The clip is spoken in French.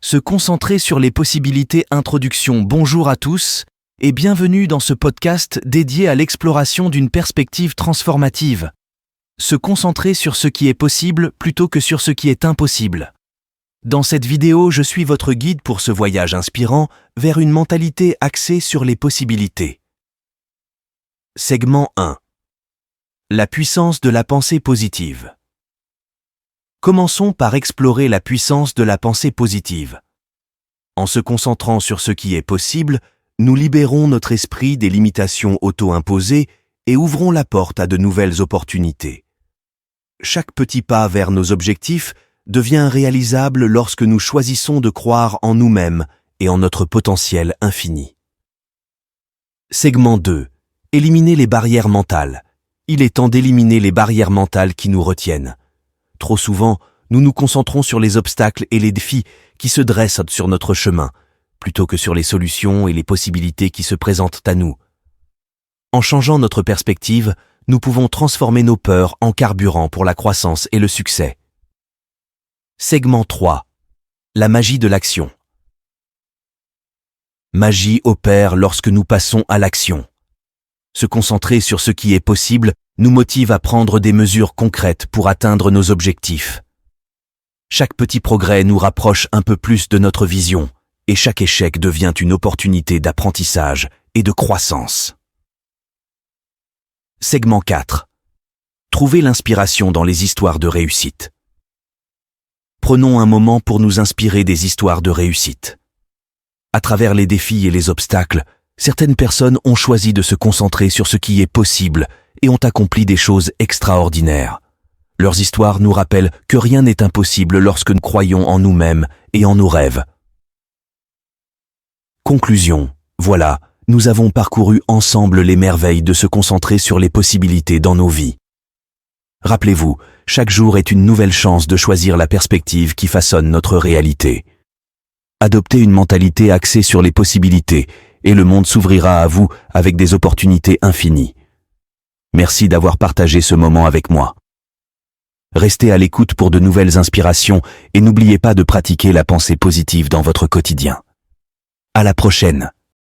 Se concentrer sur les possibilités. Introduction. Bonjour à tous et bienvenue dans ce podcast dédié à l'exploration d'une perspective transformative. Se concentrer sur ce qui est possible plutôt que sur ce qui est impossible. Dans cette vidéo, je suis votre guide pour ce voyage inspirant vers une mentalité axée sur les possibilités. Segment 1. La puissance de la pensée positive. Commençons par explorer la puissance de la pensée positive. En se concentrant sur ce qui est possible, nous libérons notre esprit des limitations auto-imposées et ouvrons la porte à de nouvelles opportunités. Chaque petit pas vers nos objectifs devient réalisable lorsque nous choisissons de croire en nous-mêmes et en notre potentiel infini. Segment 2. Éliminer les barrières mentales. Il est temps d'éliminer les barrières mentales qui nous retiennent. Trop souvent, nous nous concentrons sur les obstacles et les défis qui se dressent sur notre chemin, plutôt que sur les solutions et les possibilités qui se présentent à nous. En changeant notre perspective, nous pouvons transformer nos peurs en carburant pour la croissance et le succès. Segment 3. La magie de l'action. Magie opère lorsque nous passons à l'action. Se concentrer sur ce qui est possible nous motive à prendre des mesures concrètes pour atteindre nos objectifs. Chaque petit progrès nous rapproche un peu plus de notre vision, et chaque échec devient une opportunité d'apprentissage et de croissance. Segment 4. Trouver l'inspiration dans les histoires de réussite. Prenons un moment pour nous inspirer des histoires de réussite. À travers les défis et les obstacles, certaines personnes ont choisi de se concentrer sur ce qui est possible et ont accompli des choses extraordinaires. Leurs histoires nous rappellent que rien n'est impossible lorsque nous croyons en nous-mêmes et en nos rêves. Conclusion. Voilà, nous avons parcouru ensemble les merveilles de se concentrer sur les possibilités dans nos vies. Rappelez-vous, chaque jour est une nouvelle chance de choisir la perspective qui façonne notre réalité. Adoptez une mentalité axée sur les possibilités et le monde s'ouvrira à vous avec des opportunités infinies. Merci d'avoir partagé ce moment avec moi. Restez à l'écoute pour de nouvelles inspirations et n'oubliez pas de pratiquer la pensée positive dans votre quotidien. À la prochaine.